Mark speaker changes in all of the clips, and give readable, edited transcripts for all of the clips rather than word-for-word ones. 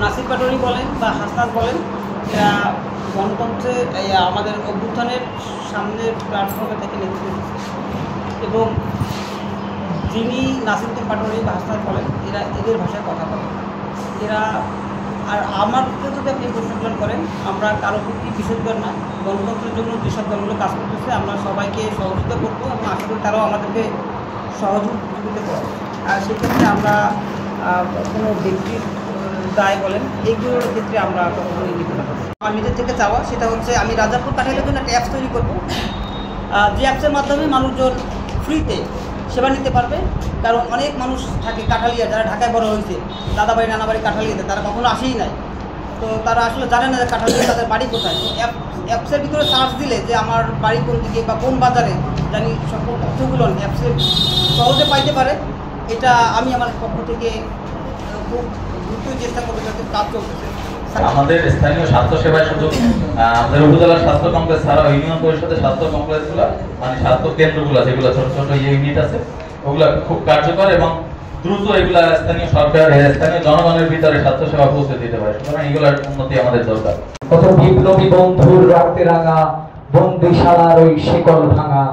Speaker 1: নাসির পাটোয়ারি বলেন বা হাসনাত বলেন, এরা গণতন্ত্রে আমাদের অভ্যুত্থানের সামনের প্ল্যাটফর্মে থেকে নেতৃত্ব দিচ্ছে। এবং যিনি নাসির পাটোয়ারি বা হাসনাত বলেন, এরা এদের ভাষায় কথা বলেন। এরা আর আমাদেরকে যদি আপনি প্রশ্ন করেন, আমরা কারো প্রতি বিশেষজ্ঞ না, গণতন্ত্রের জন্য যেসব দলগুলো কাজ করতেছে আমরা সবাইকে সহযোগিতা করবো এবং আশা করি তারাও আমাদেরকে সহযোগিতা করবে। আর সেক্ষেত্রে আমরা কোনো ব্যক্তির দায় বলেন এইগুলোর ক্ষেত্রে আমরা কখনোই নিতে পারবো। আমার নিজের থেকে চাওয়া সেটা হচ্ছে আমি রাজাপুর কাঠাইলের জন্য একটা অ্যাপস তৈরি করবো, যে অ্যাপসের মাধ্যমে মানুষজন ফ্রিতে সেবা নিতে পারবে। কারণ অনেক মানুষ থাকে কাঠালিয়া, যারা ঢাকায় বড় হয়েছে, দাদাবাড়ি নানাবাড়ি কাঠালিয়াতে, তারা কখনো আসেই নাই। তো তারা আসলে জানে না যে কাঠালিয়া তাদের বাড়ি কোথায়। তো অ্যাপসের ভিতরে সার্চ দিলে যে আমার বাড়ি কোন দিকে বা কোন বাজারে, জানি সকল তথ্যগুলো অ্যাপসে সহজে পাইতে পারে। এটা আমি আমার পক্ষ থেকে খুব দ্রুত চেষ্টা করতে যাতে কাজ চলতেছে।
Speaker 2: আমাদের স্থানীয় স্বাস্থ্যসেবায় শুধু আমাদের উপজেলার স্বাস্থ্য কমপ্লেক্স ছাড়াও ইউনিয়ন পরিষদের স্বাস্থ্য কমপ্লেক্সগুলো, মানে স্বাস্থ্য কেন্দ্রগুলো যেগুলো ছোট ছোট ইউনিট আছে, ওগুলো খুব কার্যকর এবং দ্রুত এগুলা স্থানীয় সরকার স্থানীয় জনগণের ভিতরে স্বাস্থ্যসেবা পৌঁছে দিতে পারে। সুতরাং এগুলোর উন্নতি আমাদের দরকার।
Speaker 3: কত বিপ্লবী বন্ধুর রক্তে রাঙা বন্দিশালার ওই শেকল ভাঙা,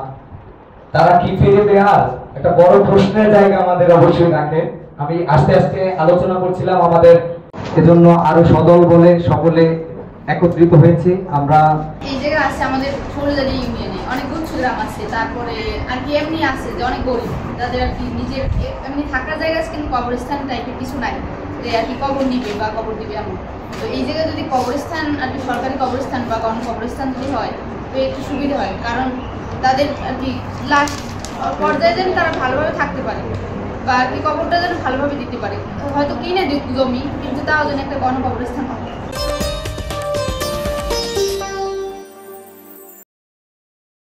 Speaker 3: তারা কি ফিরে দেয়ার? একটা বড় প্রশ্নের জায়গা আমাদের অবশ্যই রাখে। আমি আস্তে আস্তে আলোচনা করছিলাম, আমাদের এজন্য আরো সদল বলে সকলে একত্রিত হয়েছে। আমরা
Speaker 4: এই জায়গায় আছে আমাদের ফুলদারি ইউনিয়নে অনেক গুচ্ছ গ্রাম আছে, তারপরে আর কি এমনি আছে যে অনেক গরিব, যাদের আর কি নিজের এমনি থাকার জায়গা আছে কিন্তু কবরস্থান টাইপের কিছু নাই, যে আর কি কবর নিবে বা কবর দিবে এমন। তো এই জায়গায় যদি কবরস্থান আর কি সরকারি কবরস্থান বা গণ কবরস্থান যদি হয় তো একটু সুবিধা হয়, কারণ তাদের আর কি লাস্ট পর্যায়ে যেন তারা ভালোভাবে থাকতে পারে বা আর কি কবরটা যেন ভালোভাবে দিতে পারে। হয়তো কিনে দিক জমি, কিন্তু তাও যেন একটা গণ কবরস্থান হয়।